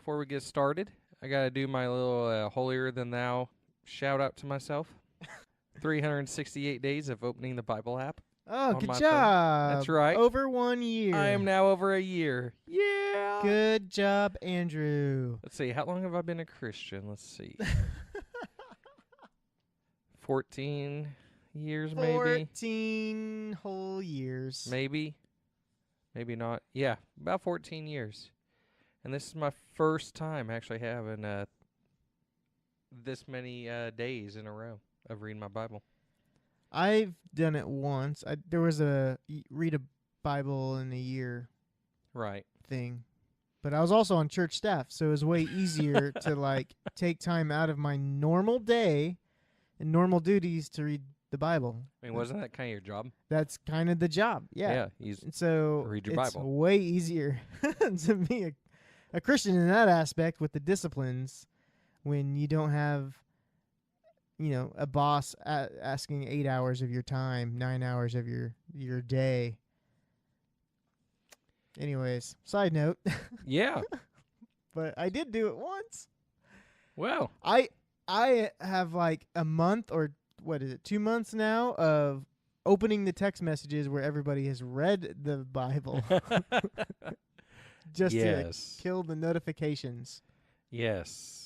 before we get started. I got to do my little holier than thou shout out to myself. 368 days of opening the Bible app. Oh, on good my job. phone. That's right. Over 1 year. I am now over a year. Yeah. Good job, Andrew. Let's see. How long have I been a Christian? Let's see. 14 years, maybe. 14 whole years. Maybe. Maybe not. Yeah, about 14 years. And this is my first time actually having this many days in a row of reading my Bible. I've done it once. There was a read a Bible in a year Right. thing. But I was also on church staff, so it was way easier to take time out of my normal day and normal duties to read the Bible. I mean, wasn't that kind of your job? That's kind of the job. Yeah. And so read your it's Bible. way easier to be a Christian in that aspect with the disciplines when you don't have, a boss asking 8 hours of your time, 9 hours of your day. Anyways, side note. Yeah. But I did do it once. Well. I have a month or 2 months now of opening the text messages where everybody has read the Bible. Just to kill the notifications. Yes.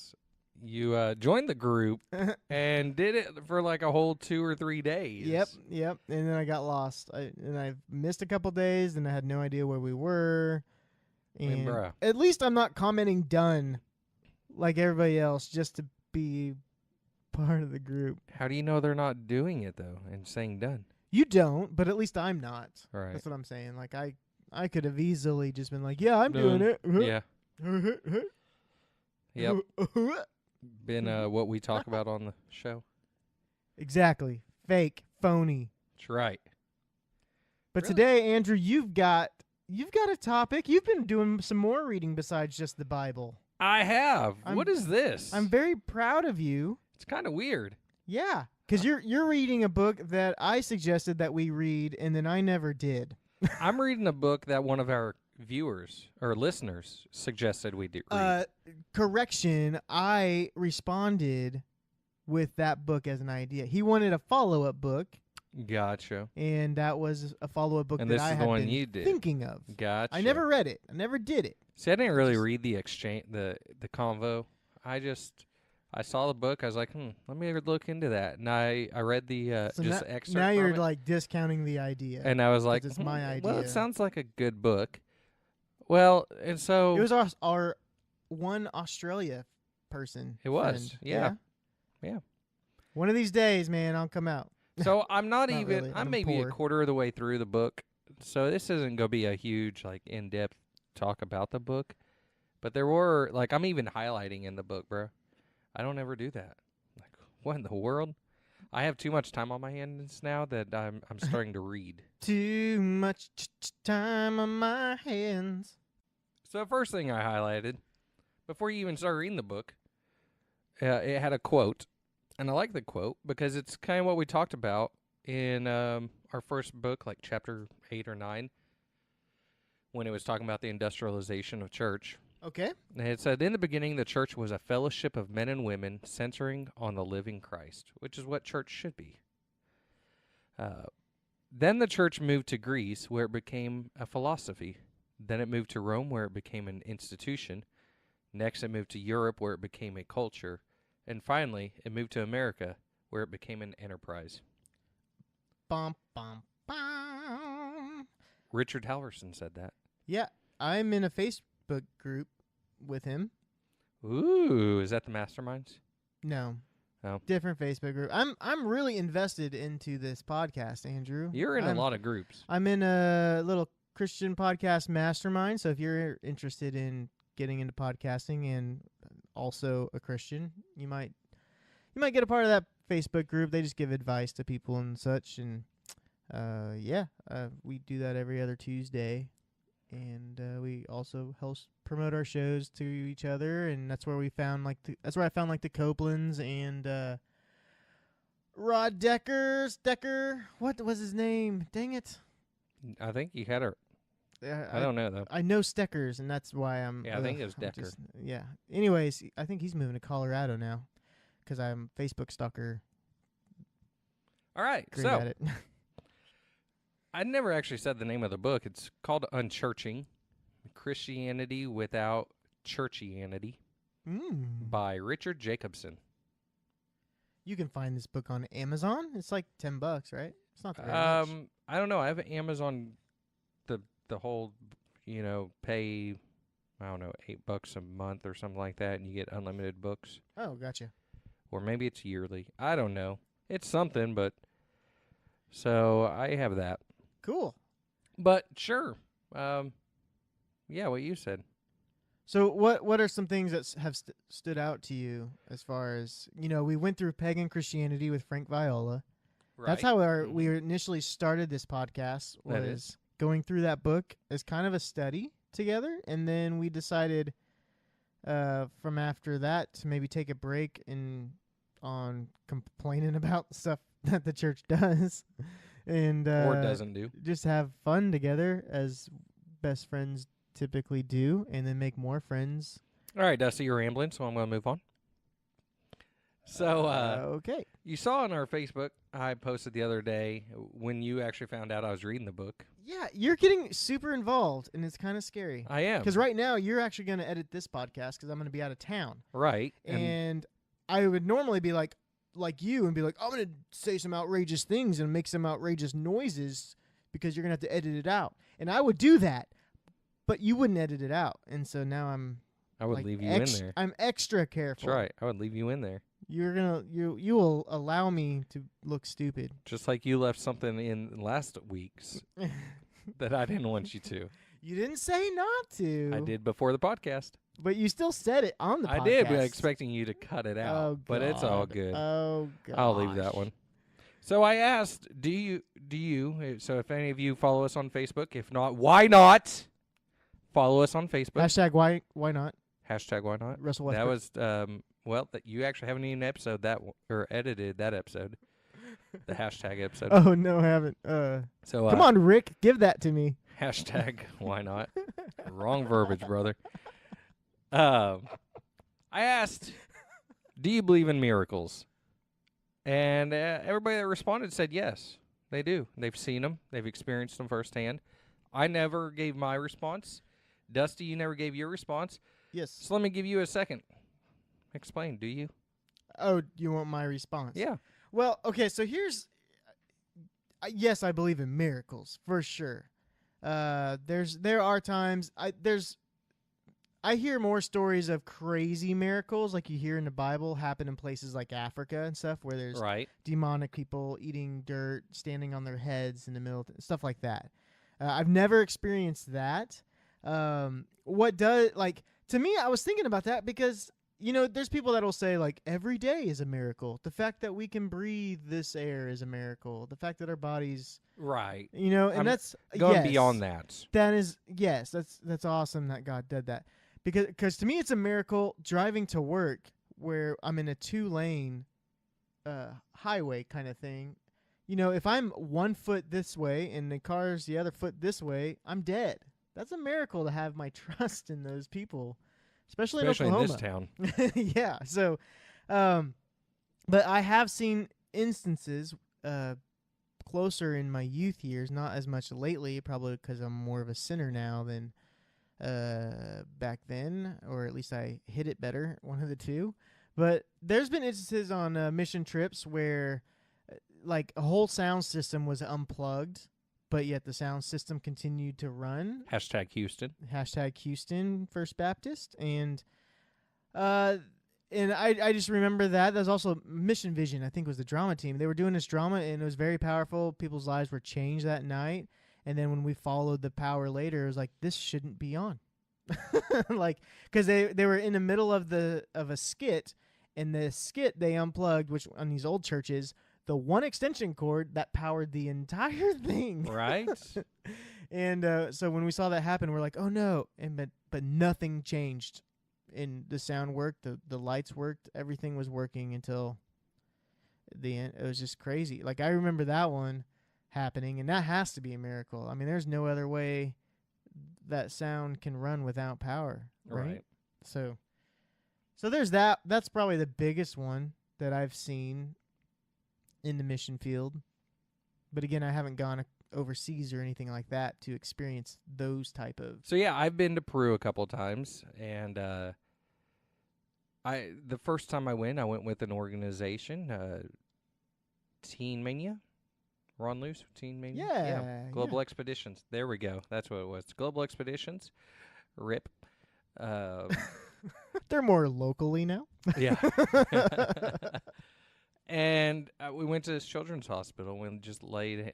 You joined the group and did it for a whole 2 or 3 days. Yep. And then I got lost. I missed a couple days, and I had no idea where we were. And bruh. at least I'm not commenting done like everybody else just to be part of the group. How do you know they're not doing it, though, and saying done? You don't, but at least I'm not. Right. That's what I'm saying. I could have easily just been like, yeah, I'm Done. doing it. Yeah. Yep. Been what we talk about on the show. Exactly. Fake, phony. That's right. But Really? today, Andrew, you've got a topic. You've been doing some more reading besides just the Bible. I have. What is this? I'm very proud of you. It's kind of weird. Yeah, because you're reading a book that I suggested that we read, and then I never did. I'm reading a book that one of our viewers or listeners suggested we read. Correction, I responded with that book as an idea. He wanted a follow-up book. Gotcha. And that was a follow-up book and that this I is had the one been you did. thinking of. Gotcha. I never read it. I never did it. See, I didn't really read the exchange, the convo. I saw the book. I was like, let me look into that. And I read the So just excerpt. now from you're it. discounting the idea. And I was like, it's my idea. Well, it sounds like a good book. Well, and so it was our one Australia person. It was, friend. Yeah. One of these days, man, I'll come out. So I'm not Not even. really. I'm I'm maybe poor. a quarter of the way through the book, so this isn't gonna be a huge in-depth talk about the book. But there were I'm even highlighting in the book, bro. I don't ever do that. What in the world? I have too much time on my hands now that I'm starting to read. Too much time on my hands. So the first thing I highlighted, before you even start reading the book, it had a quote. And I like the quote because it's kind of what we talked about in our first book, chapter 8 or 9, when it was talking about the industrialization of church. Okay. And it said, in the beginning, the church was a fellowship of men and women centering on the living Christ, which is what church should be. Then the church moved to Greece, where it became a philosophy. Then it moved to Rome, where it became an institution. Next, it moved to Europe, where it became a culture. And finally, it moved to America, where it became an enterprise. Bum, bum, bum. Richard Halverson said that. Yeah, I'm in a Facebook group with him. Ooh, is that the Masterminds? No. Oh. Different Facebook group. I'm really invested into this podcast, Andrew. You're in a lot of groups. I'm in a little Christian podcast mastermind, so if you're interested in getting into podcasting and also a Christian, you might get a part of that Facebook group. They just give advice to people and such, and we do that every other Tuesday, and we also promote our shows to each other, and that's where we found that's where I found the Copelands and Rod Decker. What was his name? Dang it! I think you had I don't know though. I know Steckers, and that's why I'm. Yeah, I think it was I'm Decker. just- yeah. Anyways, I think he's moving to Colorado now, because I'm Facebook stalker. All right, Great so at it. I never actually said the name of the book. It's called UnChurching, Christianity Without Churchianity by Richard Jacobson. You can find this book on Amazon. It's like $10, right? It's not very much. I don't know. I have Amazon, the whole, pay, I don't know, $8 a month or something like that, and you get unlimited books. Oh, gotcha. Or maybe it's yearly. I don't know. It's something, but so I have that. Cool. But sure. Yeah, what you said. So what are some things that have stood out to you as far as, we went through pagan Christianity with Frank Viola. Right. That's how we initially started this podcast, That was is. going through that book as kind of a study together. And then we decided from after that to maybe take a break on complaining about stuff that the church does. And Or doesn't do. just have fun together as best friends typically do, and then make more friends. All right, Dusty, you're rambling, so I'm going to move on. So, Okay. you saw on our Facebook, I posted the other day when you actually found out I was reading the book. Yeah, you're getting super involved, and it's kind of scary. I am. Because right now, you're actually going to edit this podcast because I'm going to be out of town. Right. And I would normally be like you and be like, I'm going to say some outrageous things and make some outrageous noises because you're going to have to edit it out. And I would do that, but you wouldn't edit it out. And so now I would leave you in there. I'm extra careful. That's right. I would leave you in there. You will allow me to look stupid. Just like you left something in last week's that I didn't want you to. You didn't say not to. I did before the podcast. But you still said it on the podcast. I did, but expecting you to cut it out. Oh, but it's all God. good. Oh, God. I'll leave that one. So I asked, do you, so if any of you follow us on Facebook, if not, why not follow us on Facebook? Hashtag why not? Hashtag why not? Russell Westbrook. That was, that you actually haven't even episode that or edited that episode, the hashtag episode. Oh, no, I haven't. So come on, Rick. Give that to me. Hashtag why not? Wrong verbiage, brother. I asked, do you believe in miracles? And everybody that responded said yes, they do. They've seen them. They've experienced them firsthand. I never gave my response. Dusty, you never gave your response. Yes. So let me give you a second. Explain, do you? Oh, you want my response? Yeah. Well, okay, so here's... yes, I believe in miracles, for sure. There are times... I hear more stories of crazy miracles like you hear in the Bible happen in places like Africa and stuff where there's Right. demonic people eating dirt, standing on their heads in the middle, stuff like that. I've never experienced that. To me, I was thinking about that because, there's people that will say, like, every day is a miracle. The fact that we can breathe this air is a miracle. The fact that our bodies... Right. and I'm that's... Going yes, beyond that. that is... Yes, that's awesome that God did that. Because to me, it's a miracle driving to work where I'm in a 2-lane highway kind of thing. If I'm 1 foot this way and the car's the other foot this way, I'm dead. That's a miracle to have my trust in those people, especially in Oklahoma. in this town. Yeah. So, but I have seen instances closer in my youth years, not as much lately, probably because I'm more of a sinner now than back then, or at least I hit it better, one of the two. But there's been instances on mission trips where like a whole sound system was unplugged, but yet the sound system continued to run. Hashtag Houston. Hashtag Houston First Baptist. And I just remember that. That was also Mission Vision, I think, was the drama team. They were doing this drama, and it was very powerful. People's lives were changed that night. And then when we followed the power later, it was like, this shouldn't be on. Like, because they were in the middle of a skit, and the skit they unplugged, which on these old churches, the one extension cord that powered the entire thing. Right. And so when we saw that happen, we're like, oh no. But nothing changed. And the sound worked, the lights worked, everything was working until the end. It was just crazy. Like, I remember that one happening, and that has to be a miracle. I mean, there's no other way that sound can run without power, right? Right. So there's that. That's probably the biggest one that I've seen in the mission field. But again, I haven't gone overseas or anything like that to experience those type of. So yeah, I've been to Peru a couple times, and the first time I went with an organization, Teen Mania. Ron Luce, Teen Mania? Yeah. Global Expeditions. There we go. That's what it was. Global Expeditions. RIP. They're more locally now. Yeah. And we went to this children's hospital and just laid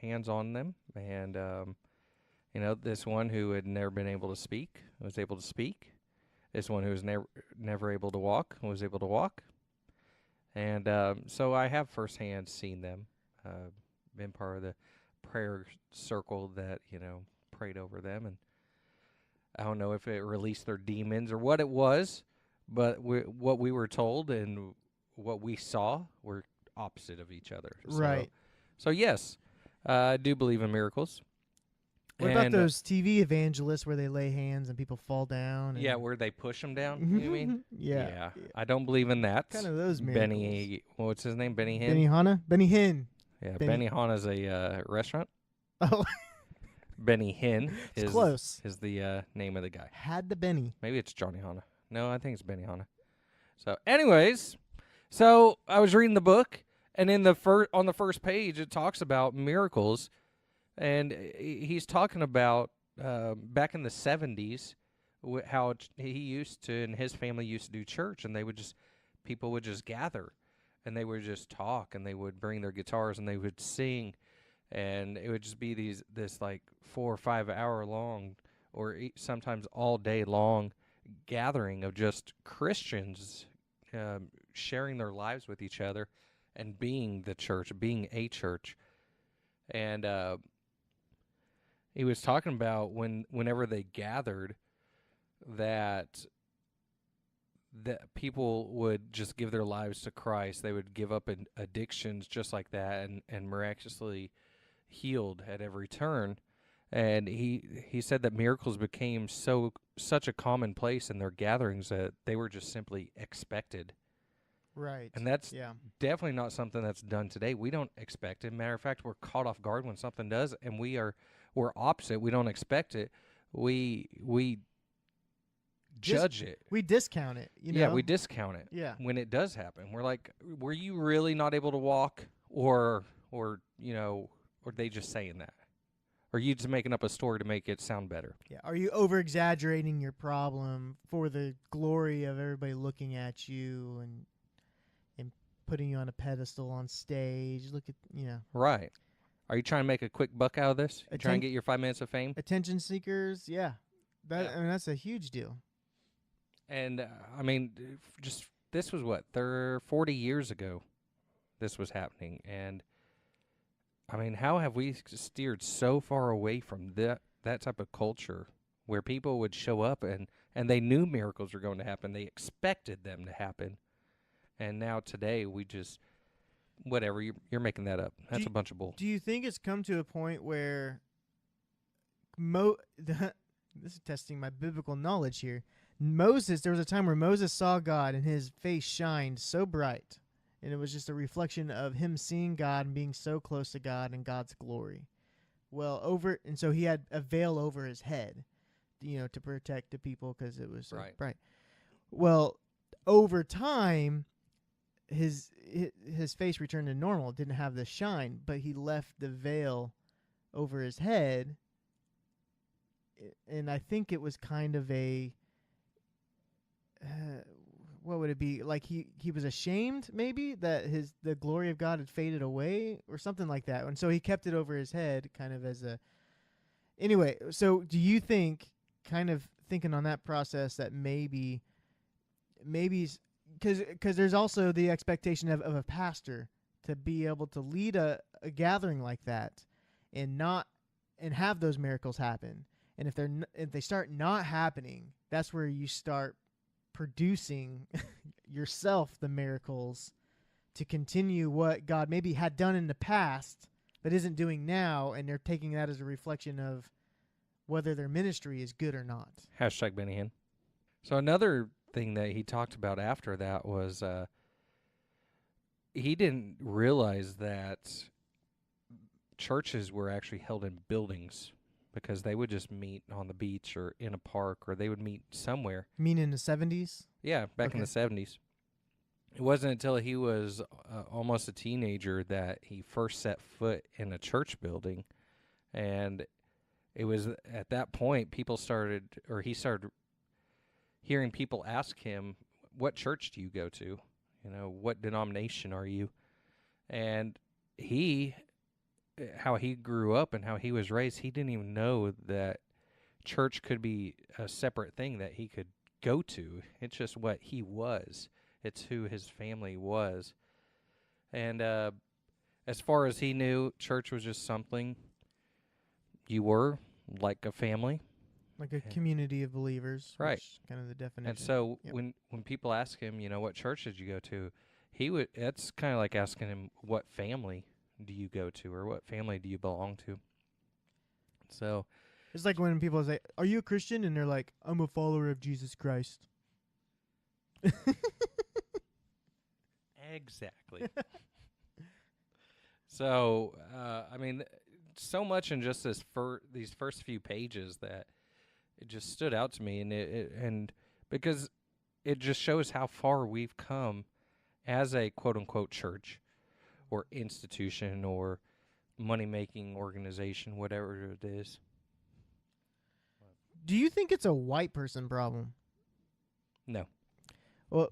hands on them. And, this one who had never been able to speak was able to speak. This one who was never able to walk was able to walk. And so I have firsthand seen them. Been part of the prayer circle that, prayed over them. And I don't know if it released their demons or what it was, but what we were told and what we saw were opposite of each other. Right. So yes, I do believe in miracles. What about those TV evangelists where they lay hands and people fall down? And yeah, where they push them down, you mean? Yeah. I don't believe in that. Kind of those miracles. What's his name? Benny Hinn? Benny Hinn. Yeah, Benny Hanna's a restaurant. Oh. Benny Hinn is close. Is the name of the guy. Had the Benny. Maybe it's Johnny Hanna. No, I think it's Benny Hanna. So, anyways, so I was reading the book, and in on the first page, it talks about miracles, and he's talking about back in the 70s how he used to and his family used to do church, and people would just gather, and they would just talk, and they would bring their guitars, and they would sing, and it would just be this like 4 or 5 hour long, or sometimes all day long gathering of just Christians sharing their lives with each other and being the church, being a church. And he was talking about whenever they gathered that people would just give their lives to Christ. They would give up addictions just like that and miraculously healed at every turn. And he said that miracles became such a commonplace in their gatherings that they were just simply expected. Right. And that's definitely not something that's done today. We don't expect it. Matter of fact, we're caught off guard when something does, and we're opposite. We don't expect it. We judge it. We discount it. Yeah, we discount it. Yeah. When it does happen, we're like, were you really not able to walk, or they just saying that? Or are you just making up a story to make it sound better? Yeah. Are you over-exaggerating your problem for the glory of everybody looking at you and putting you on a pedestal on stage? Look at, Right. Are you trying to make a quick buck out of this? You trying to get your 5 minutes of fame? Attention seekers, yeah. That's a huge deal. And, this was 40 years ago this was happening. And, how have we steered so far away from that type of culture where people would show up and they knew miracles were going to happen. They expected them to happen. And now today we just, whatever, you're making that up. That's a bunch of bull. Do you think it's come to a point where this is testing my biblical knowledge here. There was a time where Moses saw God and his face shined so bright, and it was just a reflection of him seeing God and being so close to God and God's glory. And so he had a veil over his head, to protect the people because it was so bright. Well, over time, his face returned to normal. It didn't have the shine, but he left the veil over his head. And I think it was kind of a, what would it be? Like he was ashamed maybe that the glory of God had faded away or something like that. And so he kept it over his head kind of as a, anyway. So do you think, kind of thinking on that process, that maybe because there's also the expectation of a pastor to be able to lead a gathering like that and have those miracles happen. And if they start not happening, that's where you start producing yourself the miracles to continue what God maybe had done in the past but isn't doing now, and they're taking that as a reflection of whether their ministry is good or not. Hashtag Benny Hinn. So another thing that he talked about after that was he didn't realize that churches were actually held in buildings because they would just meet on the beach or in a park, or they would meet somewhere. You mean in the 70s? Yeah, back in the 70s. It wasn't until he was almost a teenager that he first set foot in a church building. And it was at that point he started hearing people ask him, what church do you go to? You know, what denomination are you? And how he grew up and how he was raised, he didn't even know that church could be a separate thing that he could go to. It's just what he was. It's who his family was. And as far as he knew, church was just something you were, like a family. Like a community of believers. Right. Which kind of the definition. And so when people ask him, you know, what church did you go to, it's kind of like asking him, what family do you go to, or what family do you belong to? So it's like when people say, are you a Christian? And they're like, I'm a follower of Jesus Christ. Exactly. So, I mean, so much in just these first few pages that it just stood out to me, and because it just shows how far we've come as a quote-unquote church or institution or money-making organization, whatever it is. Do you think it's a white person problem? No. Well,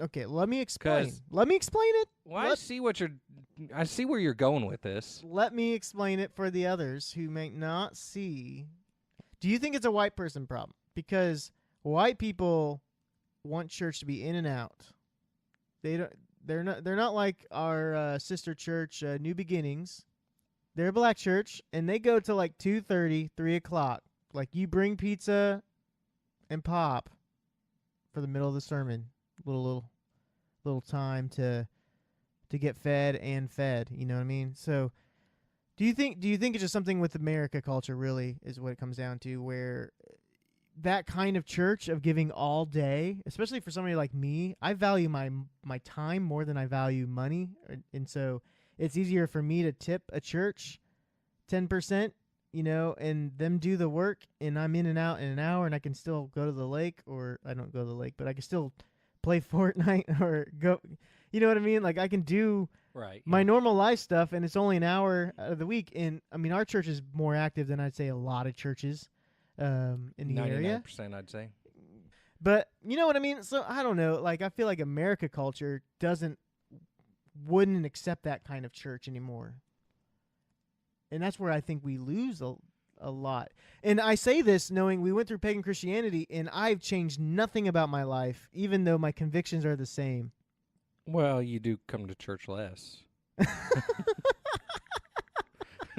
okay, let me explain. Let me explain it. Well, I see where you're going with this. Let me explain it for the others who may not see. Do you think it's a white person problem? Because white people want church to be in and out. They're not like our sister church, New Beginnings. They're a black church, and they go to like 2:30, 3 o'clock. Like, you bring pizza and pop for the middle of the sermon. Little time to get fed and fed. You know what I mean? So, do you think it's just something with America culture? Really, is what it comes down to, where that kind of church of giving all day, especially for somebody like me, I value my time more than I value money, and so it's easier for me to tip a church 10%, you know, and them do the work, and I'm in and out in an hour, and I can still go to the lake, or I don't go to the lake, but I can still play Fortnite or go, you know what I mean? Like, I can do my normal life stuff, and it's only an hour out of the week. And I mean, our church is more active than I'd say a lot of churches in the area. 99%, I'd say. But you know what I mean? So I don't know. Like, I feel like America culture wouldn't accept that kind of church anymore. And that's where I think we lose a lot. And I say this knowing we went through pagan Christianity, and I've changed nothing about my life, even though my convictions are the same. Well, you do come to church less.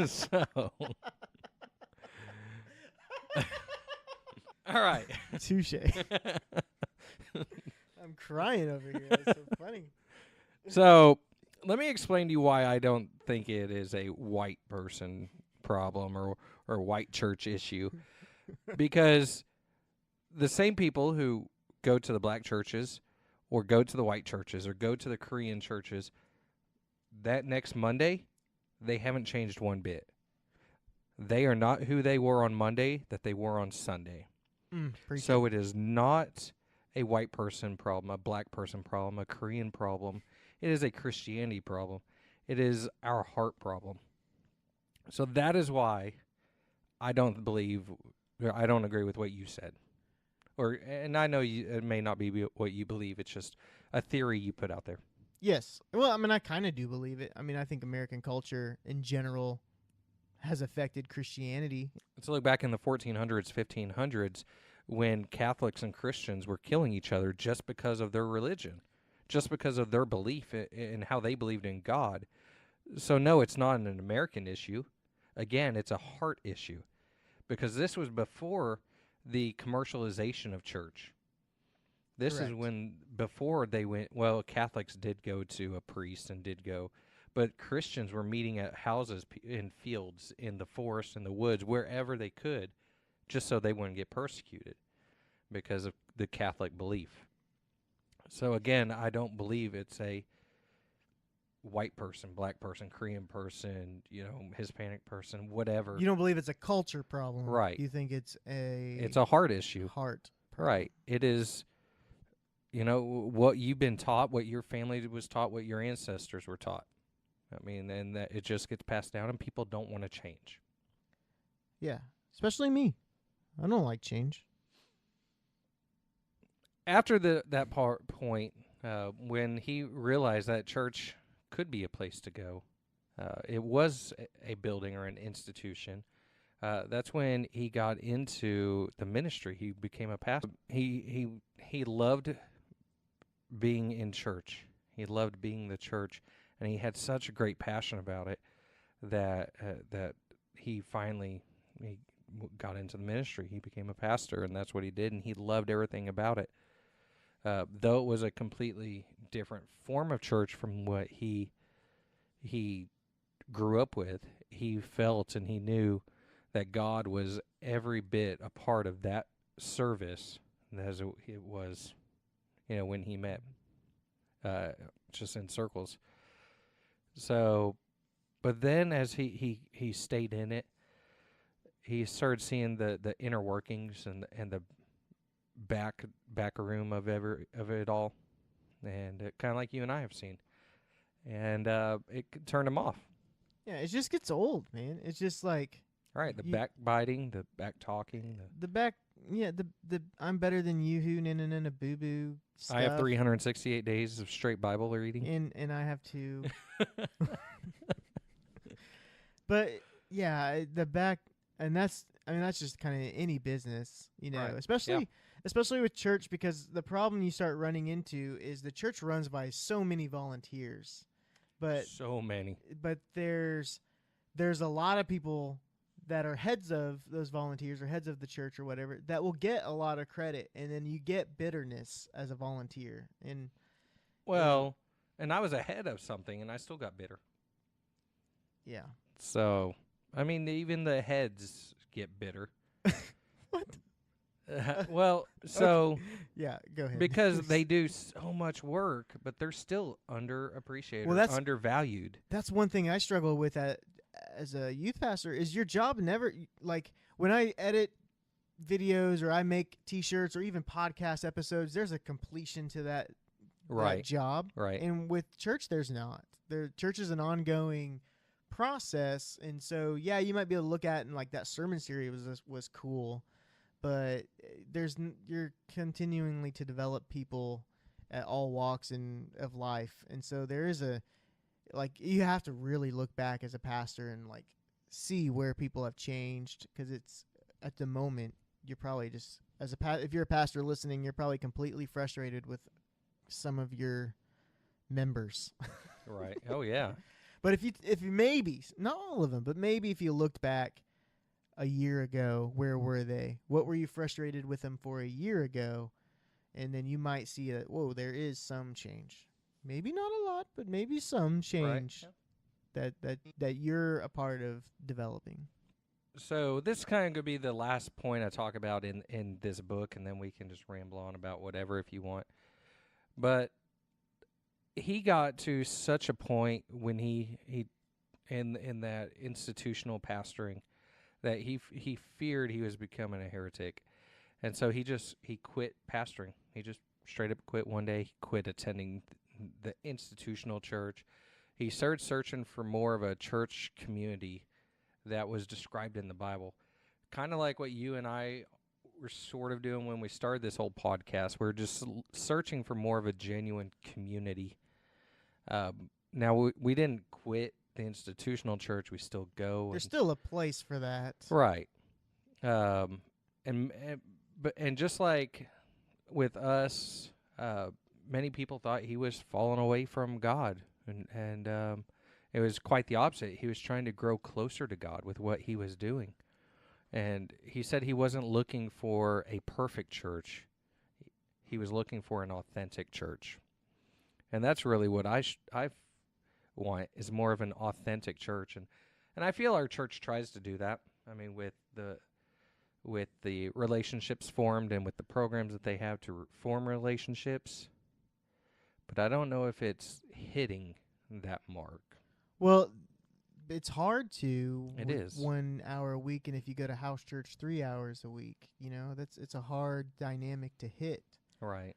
So. All right. Touche. I'm crying over here. That's so funny. So, let me explain to you why I don't think it is a white person problem or white church issue. Because the same people who go to the black churches or go to the white churches or go to the Korean churches, that next Monday, they haven't changed one bit. They are not who they were on Monday that they were on Sunday. So it is not a white person problem, a black person problem, a Korean problem. It is a Christianity problem. It is our heart problem. So that is why I don't agree with what you said. And I know it may not be what you believe. It's just a theory you put out there. Yes. Well, I mean, I kind of do believe it. I mean, I think American culture in general has affected Christianity. Let's look back in the 1400s, 1500s, when Catholics and Christians were killing each other just because of their religion, just because of their belief in how they believed in God. So, no, it's not an American issue. Again, it's a heart issue, because this was before the commercialization of church. This Correct. is when, before they went, well, Catholics did go to a priest and did go, but Christians were meeting at houses in fields, in the forest, in the woods, wherever they could, just so they wouldn't get persecuted because of the Catholic belief. So again, I don't believe it's a white person, black person, Korean person, Hispanic person, whatever. You don't believe it's a culture problem. Right. You think it's It's a heart issue. Heart problem. Right. It is, what you've been taught, what your family was taught, what your ancestors were taught. I mean, and that it just gets passed down, and people don't want to change. Yeah, especially me. I don't like change. After that point, when he realized that church could be a place to go, it was a building or an institution. That's when he got into the ministry. He became a pastor. He loved being in church. He loved being the church, and he had such a great passion about it that he finally got into the ministry. He became a pastor, and that's what he did, and he loved everything about it. Though it was a completely different form of church from what he grew up with, he felt and he knew that God was every bit a part of that service as it was, when he met, just in circles. So, but then as he stayed in it, he started seeing the inner workings and the back room of it all, and kind of like you and I have seen, and it turned him off. Yeah, it just gets old, man. It's just like the backbiting, the back talking, the back. Yeah, the I'm better than you who na boo boo stuff. I have 368 days of straight Bible reading, and I have to. But yeah, the back, and that's just kind of any business, Right. especially with church, because the problem you start running into is the church runs by so many volunteers, but there's a lot of people that are heads of those volunteers or heads of the church or whatever that will get a lot of credit, and then you get bitterness as a volunteer. And and I was ahead of something, and I still got bitter. Yeah. So, I mean, even the heads get bitter. What? Well, so okay. Yeah, go ahead. Because they do so much work, but they're still underappreciated, undervalued. That's one thing I struggle with as a youth pastor is your job never, like when I edit videos or I make T-shirts or even podcast episodes, there's a completion to that job. Right. And with church, there's not. Church is an ongoing process, and so you might be able to look at it and like that sermon series was cool, but you're continuing to develop people at all walks of life, and so there is you have to really look back as a pastor and like see where people have changed, because it's at the moment you're probably just if you're a pastor listening, you're probably completely frustrated with some of your members. Right. Oh yeah. But if you maybe not all of them, but maybe if you looked back a year ago, where were they? What were you frustrated with them for a year ago? And then you might see that, whoa, there is some change. Maybe not a lot, but maybe some change that you're a part of developing. So this kind of could be the last point I talk about in this book, and then we can just ramble on about whatever if you want. But he got to such a point when he in that institutional pastoring that he feared he was becoming a heretic, and so he quit pastoring. He just straight up quit one day. He quit attending the institutional church. He started searching for more of a church community that was described in the Bible, kind of like what you and I were sort of doing when we started this whole podcast. We're just searching for more of a genuine community. Now we didn't quit the institutional church. We still go. There's still a place for that. Right. And just like with us, many people thought he was falling away from God, and it was quite the opposite. He was trying to grow closer to God with what he was doing. And he said he wasn't looking for a perfect church. He was looking for an authentic church. And that's really what I want, is more of an authentic church. And I feel our church tries to do that. I mean, with with the relationships formed and with the programs that they have to form relationships. But I don't know if it's hitting that mark. Well, it's hard to It with is. 1 hour a week, and if you go to house church 3 hours a week, it's a hard dynamic to hit. Right.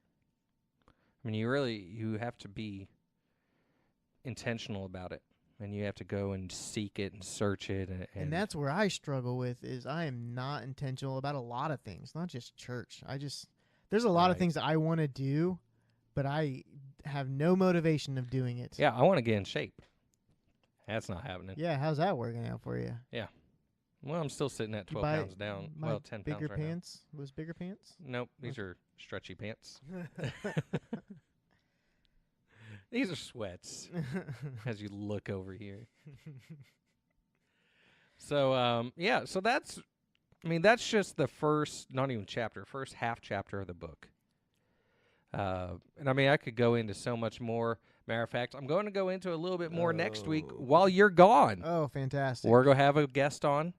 I mean, you have to be intentional about it, and you have to go and seek it and search it. And that's where I struggle with is I am not intentional about a lot of things, not just church. There's a lot of Right. things that I want to do, but I have no motivation of doing it. Yeah, I want to get in shape. That's not happening. Yeah, how's that working out for you? Well, I'm still sitting at You 12 buy pounds down. my Well, 10 bigger pounds right pants? Those bigger pants? now. Nope, these are stretchy pants. These are sweats as you look over here. So, so that's just the first, not even chapter, first half chapter of the book. And I mean, I could go into so much more. Matter of fact, I'm going to go into a little bit more next week while you're gone. Oh, fantastic. We're going to have a guest on.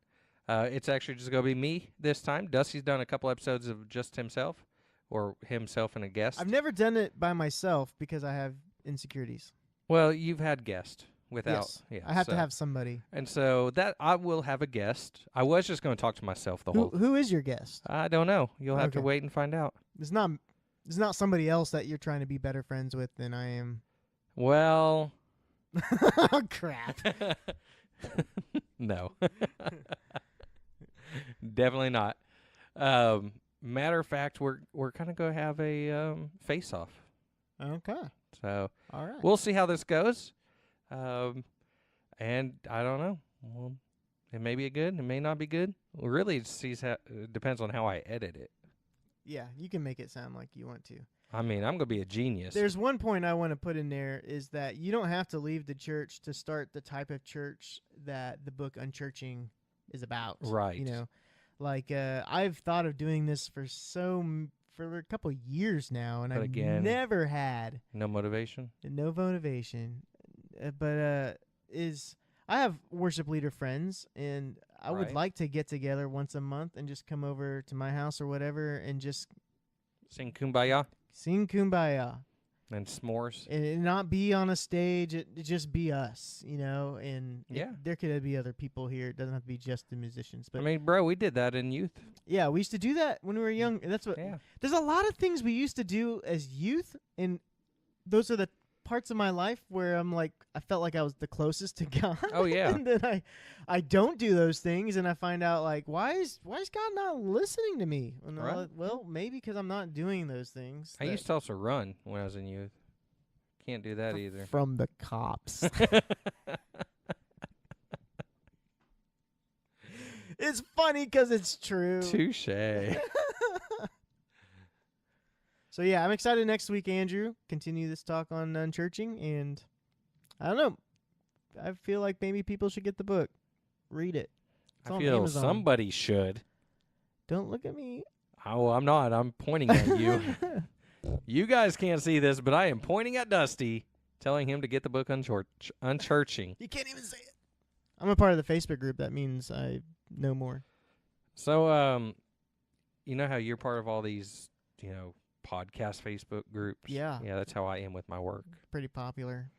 It's actually just going to be me this time. Dusty's done a couple episodes of just himself, or himself and a guest. I've never done it by myself because I have insecurities. Well, you've had guest without. Yes. Yeah, I have to have somebody. And so that I will have a guest. I was just going to talk to myself the whole. Who is your guest? I don't know. You'll have to Okay. wait and find out. It's not somebody else that you're trying to be better friends with than I am. Well. Oh, crap. No. Definitely not. Matter of fact, we're kind of going to have a face off. Okay. So All right. we'll see how this goes. And I don't know. Well, it may be good. It may not be good. Well, really, it depends on how I edit it. Yeah, you can make it sound like you want to. I mean, I'm going to be a genius. There's one point I want to put in there is that you don't have to leave the church to start the type of church that the book UnChurching is about. Right. Like I've thought of doing this for a couple years now, and But I've again, never had no motivation. no motivation. I have worship leader friends, and I would Right. like to get together once a month and just come over to my house or whatever and just Sing Kumbaya sing Kumbaya. and s'mores. And it not be on a stage, it just be us, and Yeah. there could be other people here. It doesn't have to be just the musicians. But I mean, bro, we did that in youth. yeah, we used to do that when we were young. And that's what. Yeah. There's a lot of things we used to do as youth, and those are the parts of my life where I felt like I was the closest to God. Oh, yeah. And then I don't do those things, and I find out why is God not listening to me? And Right. well, maybe because I'm not doing those things. I used to also run when I was in youth. Can't do that either. From the cops. It's funny because it's true. Touche. So yeah, I'm excited next week, Andrew. Continue this talk on UnChurching, and I don't know. I feel like maybe people should get the book, read it. It's I on feel Amazon. somebody should. Don't look at me. Oh, I'm not. I'm pointing at you. You guys can't see this, but I am pointing at Dusty, telling him to get the book UnChurching. You can't even say it. I'm a part of the Facebook group. That means I know more. So, you know how you're part of all these, podcast Facebook groups? Yeah. Yeah, that's how I am with my work. Pretty popular.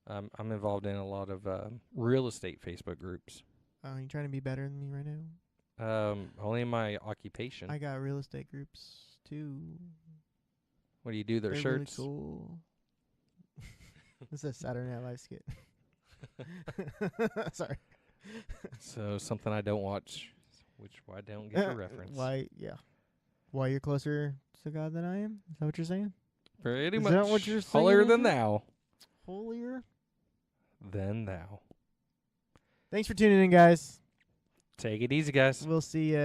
I'm involved in a lot of real estate Facebook groups. Oh, you trying to be better than me right now? Only in my occupation. I got real estate groups too. What do you do? Their They're shirts? really cool. This is a Saturday Night Live skit. Sorry. So something I don't watch, which I don't get the reference. Why? Yeah. Why you're closer to God than I am? Is that what you're saying? Pretty Is much. that what you're saying, Holier than Andrew? thou. Holier. Than thou. Thanks for tuning in, guys. Take it easy, guys. We'll see you.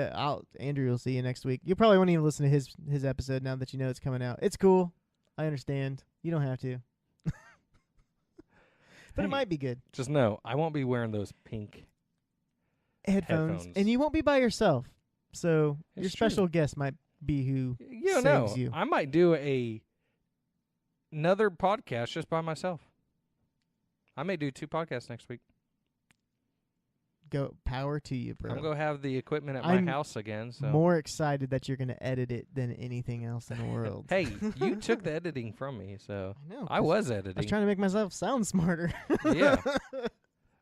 Andrew will see you next week. You probably won't even listen to his episode now that you know it's coming out. It's cool. I understand. You don't have to. But Hey, it might be good. Just know, I won't be wearing those pink. Headphones. Headphones. And you won't be by yourself. So It's your true. special guest might be who You don't know. saves you. I might do another podcast just by myself. I may do 2 podcasts next week. Go power to you, bro. I'm going to have the equipment at I'm my house again. So more excited that you're going to edit it than anything else in the world. Hey, you took the editing from me, so I know. I 'cause was I editing. was trying to make myself sound smarter. Yeah.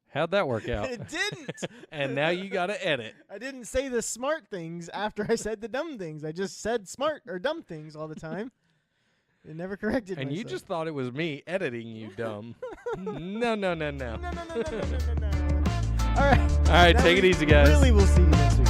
How'd that work out? It didn't. And now you got to edit. I didn't say the smart things after I said the dumb things. I just said smart or dumb things all the time. It never corrected And myself. you just thought it was me editing you, dumb. No. No. All right. All right, Now take it we easy, guys. Really, we'll see you next week.